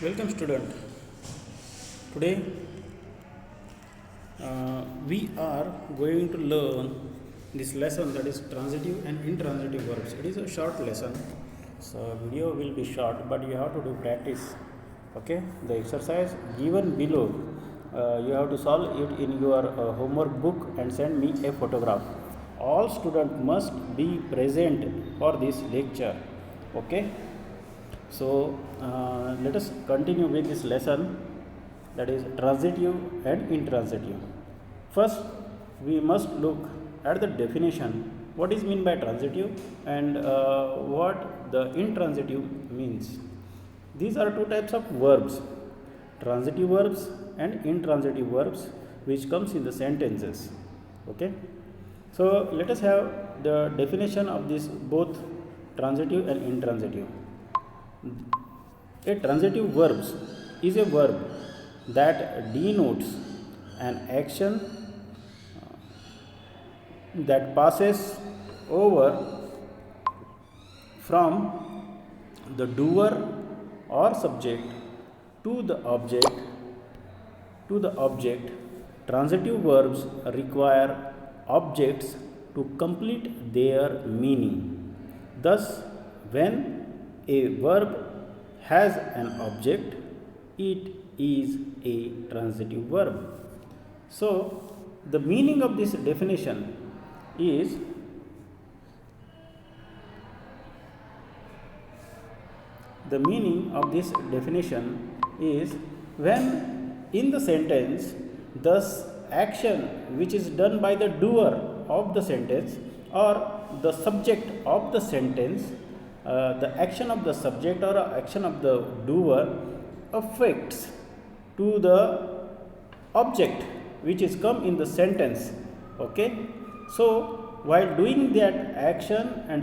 Welcome, student. Today we are going to learn this lesson, that is transitive and intransitive verbs. It is a short lesson, so video will be short, but you have to do practice. Okay, the exercise given below, you have to solve it in your homework book and send me a photograph. All students must be present for this lecture. Okay, so let us continue with this lesson, that is transitive and intransitive. First, we must look at the definition. What is meant by transitive and what the intransitive means. These are two types of verbs: transitive verbs and intransitive verbs, which comes in the sentences. Okay. So let us have the definition of this both transitive and intransitive. A transitive verb is a verb that denotes an action that passes over from the doer or subject to the object. Transitive verbs require objects to complete their meaning. Thus, when a verb has an object, it is a transitive verb. So, the meaning of this definition is when in the sentence the action which is done by the doer of the sentence or the subject of the sentence, the action of the subject or action of the doer affects to the object which is come in the sentence. Okay, so while doing that action and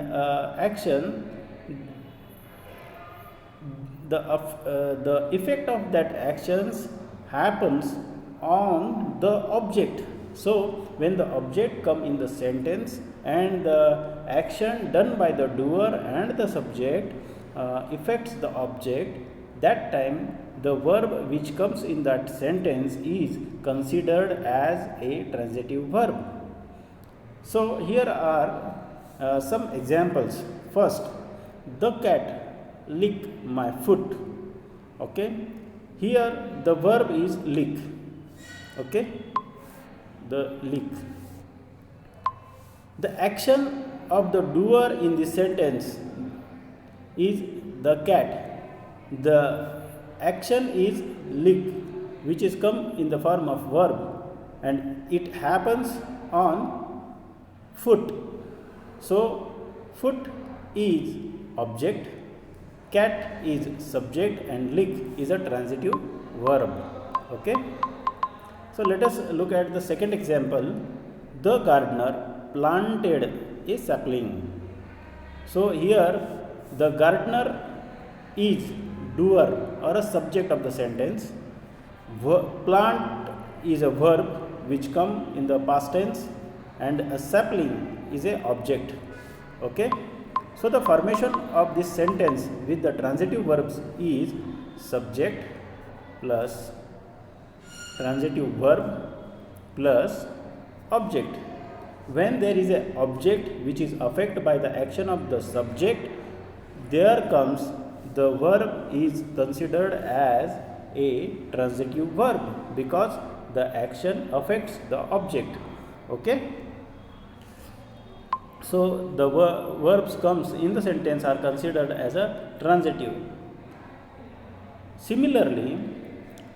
the effect of that actions happens on the object. So when the object come in the sentence and the action done by the doer and the subject affects the object, that time the verb which comes in that sentence is considered as a transitive verb. So here are some examples. First, the cat licked my foot. Okay, here the verb is lick. Okay, the lick. The action of the doer in the sentence is the cat. The action is lick, which is come in the form of verb, and it happens on foot. So foot is object, cat is subject, and lick is a transitive verb. Okay. So let us look at the second example. The gardener planted a sapling. So here the gardener is doer or a subject of the sentence. Plant is a verb which come in the past tense, and a sapling is a object. Okay. So the formation of this sentence with the transitive verbs is subject plus transitive verb plus object. When there is an object which is affected by the action of the subject, there comes the verb is considered as a transitive verb because the action affects the object. Okay. So the verbs comes in the sentence are considered as a transitive. Similarly,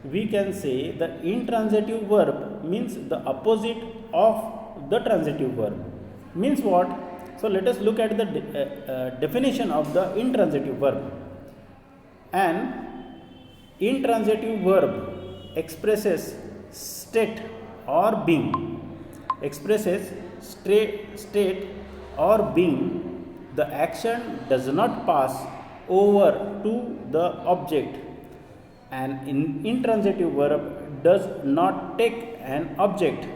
we can say the intransitive verb means the opposite of the transitive verb. Means what? So let us look at the definition of the intransitive verb. An intransitive verb expresses state or being. Expresses state or being. The action does not pass over to the object. An intransitive verb does not take an object.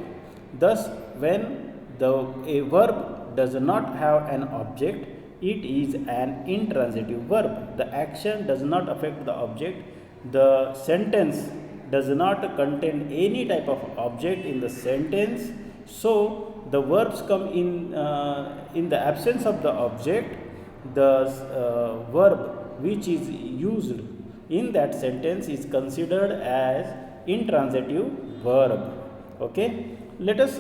Thus, when a verb does not have an object, it is an intransitive verb. The action does not affect the object, the sentence does not contain any type of object in the sentence, so the verbs come in the absence of the object. The verb which is used in that sentence is considered as intransitive verb. Okay, let us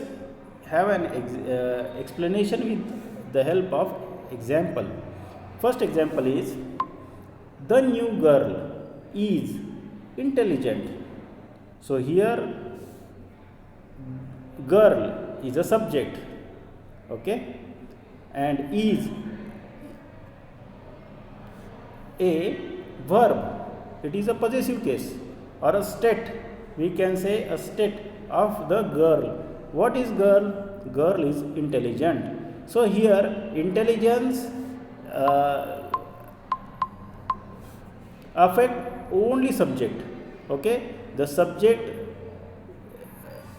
have an explanation with the help of example. First example is, the new girl is intelligent. So here girl is a subject, okay, and is a verb. It is a possessive case or a state. We can say a state of the girl. What is girl? Girl is intelligent. So here intelligence affect only subject. Okay, the subject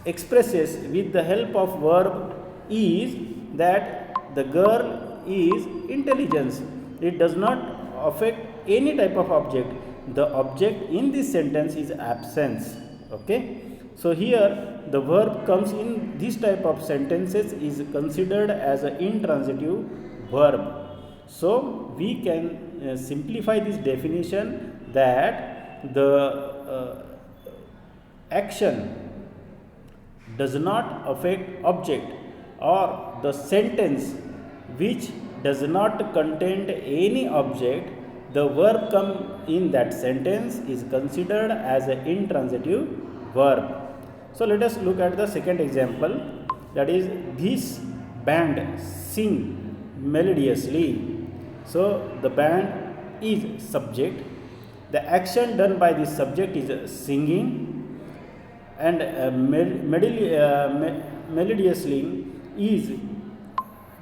expresses with the help of verb is that the girl is intelligence. It does not affect any type of object. The object in this sentence is absence. Okay, so here the verb comes in this type of sentences is considered as an intransitive verb. So we can simplify this definition that the action does not affect object, or the sentence which does not contain any object, the verb come in that sentence is considered as an intransitive verb. So let us look at the second example, that is, this band sing melodiously. So the band is subject, the action done by this subject is singing, and melodiously is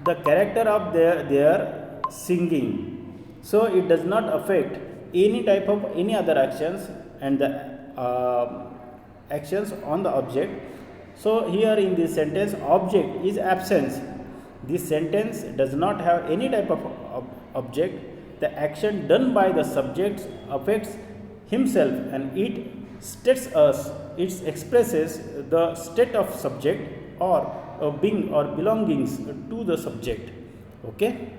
the character of their singing. So it does not affect any type of any other actions and the actions on the object. So here in this sentence object is absence. This sentence does not have any type of object. The action done by the subject affects himself, and it states us, it expresses the state of subject or being or belongings to the subject. Okay,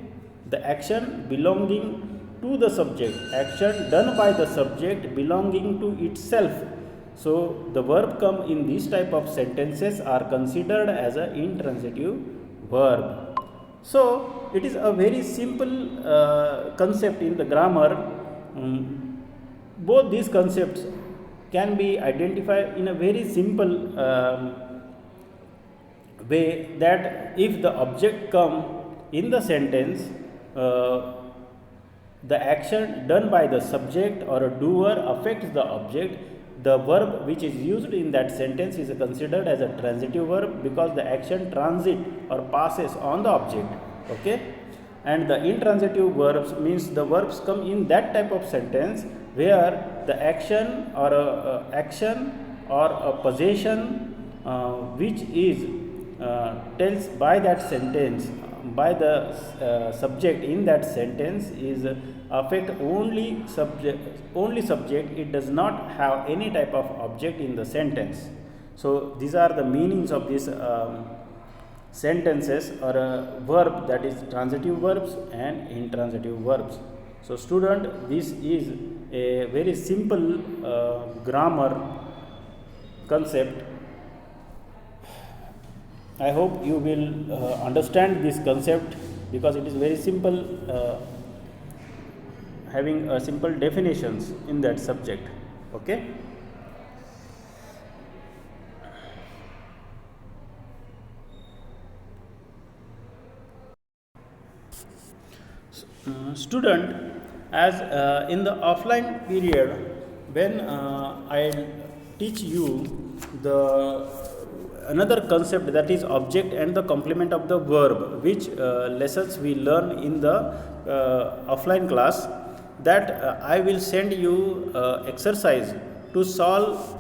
the action belonging to the subject, action done by the subject belonging to itself. So the verb come in these type of sentences are considered as an intransitive verb. So it is a very simple concept in the grammar. Both these concepts can be identified in a very simple way, that if the object come in the sentence, the action done by the subject or a doer affects the object, the verb which is used in that sentence is considered as a transitive verb, because the action transit or passes on the object. Okay, and the intransitive verbs means the verbs come in that type of sentence where the action or a possession which is tells by that sentence by the subject in that sentence is affect only subject. It does not have any type of object in the sentence. So these are the meanings of these sentences or a verb, that is transitive verbs and intransitive verbs. So student, this is a very simple grammar concept. I hope you will understand this concept, because it is very simple, having simple definitions in that subject. Okay. Student, as in the offline period, when I teach you the another concept, that is object and the complement of the verb, which lessons we learn in the offline class, that I will send you exercise to solve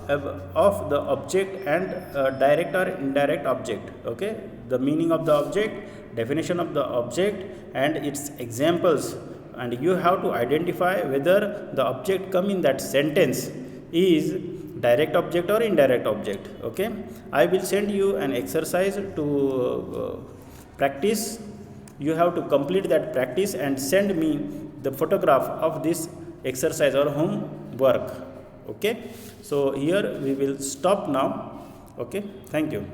of the object and direct or indirect object. Okay, the meaning of the object, definition of the object, and its examples and you have to identify whether the object come in that sentence is direct object or indirect object. Okay, I will send you an exercise to practice. You have to complete that practice and send me the photograph of this exercise or homework. Okay, so here we will stop now. Okay, thank you.